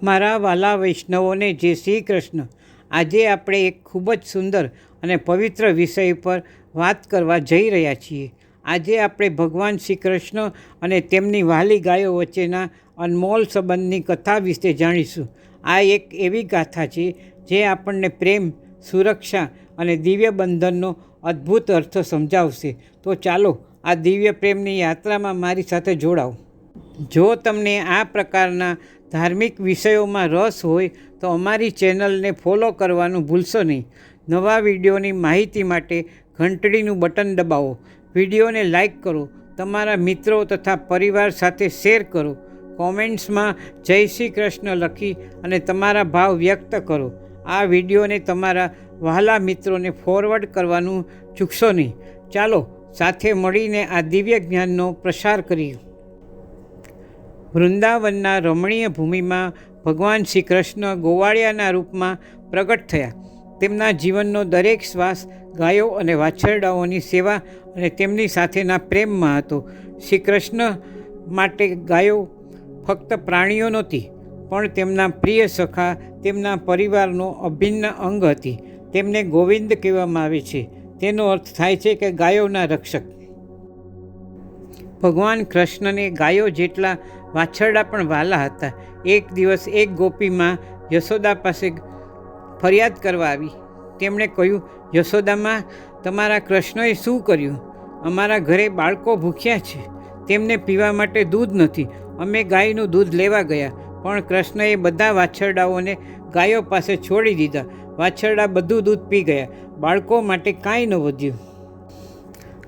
મારા વાલા વૈષ્ણવોને જય શ્રી કૃષ્ણ. આજે આપણે એક ખૂબ જ સુંદર અને પવિત્ર વિષય પર વાત કરવા જઈ રહ્યા છીએ. આજે આપણે ભગવાન શ્રી કૃષ્ણ અને તેમની વહાલી ગાયો વચ્ચેના અનમોલ સંબંધની કથા વિશે જાણીશું. આ એક એવી ગાથા છે જે આપણને પ્રેમ, સુરક્ષા અને દિવ્ય બંધનનો અદ્ભુત અર્થ સમજાવશે. તો ચાલો આ દિવ્ય પ્રેમની યાત્રામાં મારી સાથે જોડાઓ. જો તમને આ પ્રકારના ધાર્મિક વિષયોમાં રસ હોય તો અમારી ચેનલને ફોલો કરવાનું ભૂલશો નહીં. નવા વિડીયોની માહિતી માટે ઘંટડીનું બટન દબાવો. વિડીયોને લાઈક કરો, તમારા મિત્રો તથા પરિવાર સાથે શેર કરો. કોમેન્ટ્સમાં જય શ્રી કૃષ્ણ લખી અને તમારા ભાવ વ્યક્ત કરો. આ વિડીયોને તમારા વહાલા મિત્રોને ફોરવર્ડ કરવાનું ચૂકશો નહીં. ચાલો સાથે મળીને આ દિવ્ય જ્ઞાનનો પ્રસાર કરીએ. વૃંદાવનના રમણીય ભૂમિમાં ભગવાન શ્રી કૃષ્ણ ગોવાળિયાના રૂપમાં પ્રગટ થયા. તેમના જીવનનો દરેક શ્વાસ ગાયો અને વાછરડાઓની સેવા અને તેમની સાથેના પ્રેમમાં હતો. શ્રી કૃષ્ણ માટે ગાયો ફક્ત પ્રાણીઓ નહોતી, પણ તેમના પ્રિય સખા, તેમના પરિવારનો અભિન્ન અંગ હતી. તેમને ગોવિંદ કહેવામાં આવે છે. તેનો અર્થ થાય છે કે ગાયોના રક્ષક. ભગવાન કૃષ્ણને ગાયો જેટલા વાછરડા પણ વહાલા હતા. એક દિવસ એક ગોપીમાં યશોદા પાસે ફરિયાદ કરવા આવી. તેમણે કહ્યું, યશોદામાં, તમારા કૃષ્ણએ શું કર્યું? અમારા ઘરે બાળકો ભૂખ્યા છે, તેમને પીવા માટે દૂધ નથી. અમે ગાયનું દૂધ લેવા ગયા, પણ કૃષ્ણએ બધા વાછરડાઓને ગાયો પાસે છોડી દીધા. વાછરડા બધું દૂધ પી ગયા, બાળકો માટે કાંઈ ન વધ્યું.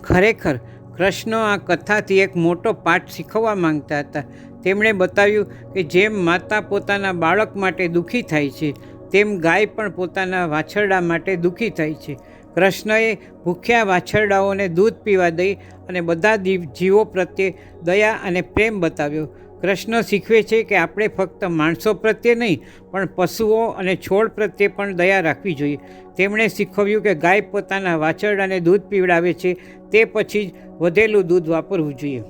ખરેખર કૃષ્ણ આ કથાથી એક મોટો પાઠ શીખવવા માંગતા હતા. તેમણે બતાવ્યું કે જેમ માતા પોતાના બાળક માટે દુઃખી થાય છે, તેમ ગાય પણ પોતાના વાછરડા માટે દુઃખી થાય છે. કૃષ્ણએ ભૂખ્યા વાછરડાઓને દૂધ પીવા દઈ અને બધા જીવો પ્રત્યે દયા અને પ્રેમ બતાવ્યો. કૃષ્ણ શીખવે છે કે આપણે ફક્ત માણસો પ્રત્યે નહીં, પણ પશુઓ અને છોડ પ્રત્યે પણ દયા રાખવી જોઈએ. તેમણે શીખવ્યું કે ગાય પોતાના વાછરડાને દૂધ પીવડાવે છે, તે પછી જ વધેલું દૂધ વાપરવું જોઈએ.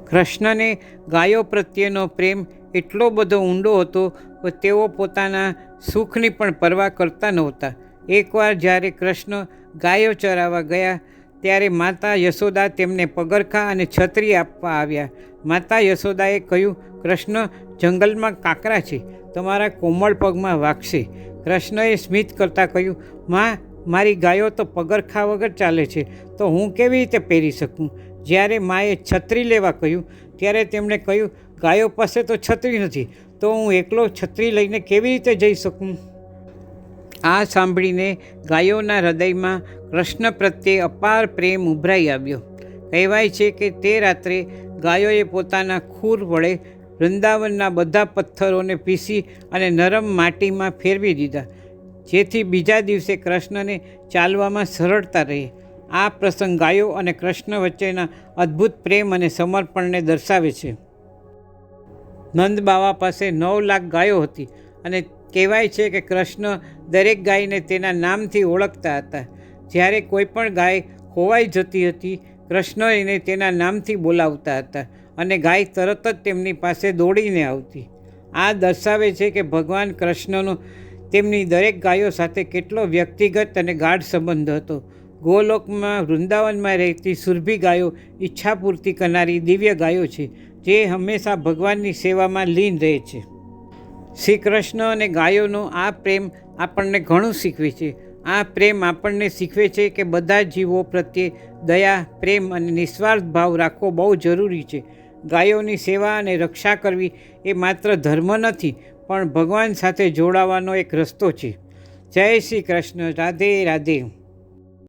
કૃષ્ણને ગાયો પ્રત્યેનો પ્રેમ એટલો બધો ઊંડો હતો કે તેઓ પોતાના સુખની પણ પરવા કરતા નહોતા. એકવાર જ્યારે કૃષ્ણ ગાયો ચરાવવા ગયા, ત્યારે માતા યશોદા તેમને પગરખાં અને છત્રી આપવા આવ્યા. માતા યશોદાએ કહ્યું, કૃષ્ણ જંગલમાં કાંકરા છે, તમારા કોમળ પગમાં વાગશે. કૃષ્ણએ સ્મિત કરતાં કહ્યું, માં, મારી ગાયો તો પગરખાં વગર ચાલે છે, તો હું કેવી રીતે પહેરી શકું? જ્યારે માએ છત્રી લેવા કહ્યું, ત્યારે તેમણે કહ્યું, ગાયો પાસે તો છત્રી નથી, તો હું એકલો છત્રી લઈને કેવી રીતે જઈ શકું? આ સાંભળીને ગાયોના હૃદયમાં કૃષ્ણ પ્રત્યે અપાર પ્રેમ ઉભરાઈ આવ્યો. કહેવાય છે કે તે રાત્રે ગાયોએ પોતાના ખૂર વડે વૃંદાવનના બધા પથ્થરોને પીસી અને નરમ માટીમાં ફેરવી દીધા, જેથી બીજા દિવસે કૃષ્ણને ચાલવામાં સરળતા રહે. આ પ્રસંગ ગાયો અને કૃષ્ણ વચ્ચેના અદ્ભુત પ્રેમ અને સમર્પણને દર્શાવે છે. નંદ બાવા પાસે 9 લાખ ગાયો હતી અને કહેવાય છે કે કૃષ્ણ દરેક ગાયને તેના નામથી ઓળખતા હતા. જ્યારે કોઈ પણ ગાય ખોવાઈ જતી હતી, કૃષ્ણ એને તેના નામથી બોલાવતા હતા અને ગાય તરત જ તેમની પાસે દોડીને આવતી. આ દર્શાવે છે કે ભગવાન કૃષ્ણનો તેમની દરેક ગાયો સાથે કેટલો વ્યક્તિગત અને ગાઢ સંબંધ હતો. ગોલોકમાં વૃંદાવનમાં રહેતી સુરભી ગાયો ઈચ્છા પૂર્તિ કરનારી દિવ્ય ગાયો છે, જે હંમેશા ભગવાનની સેવામાં લીન રહે છે. શ્રી કૃષ્ણ અને ગાયોનો આ પ્રેમ આપણને ઘણું શીખવે છે. આ પ્રેમ આપણને શીખવે છે કે બધા જીવો પ્રત્યે દયા, પ્રેમ અને નિસ્વાર્થ ભાવ રાખવો બહુ જરૂરી છે. ગાયોની સેવા અને રક્ષા કરવી એ માત્ર ધર્મ નથી, પણ ભગવાન સાથે જોડાવાનો એક રસ્તો છે. જય શ્રી કૃષ્ણ. રાધે રાધે.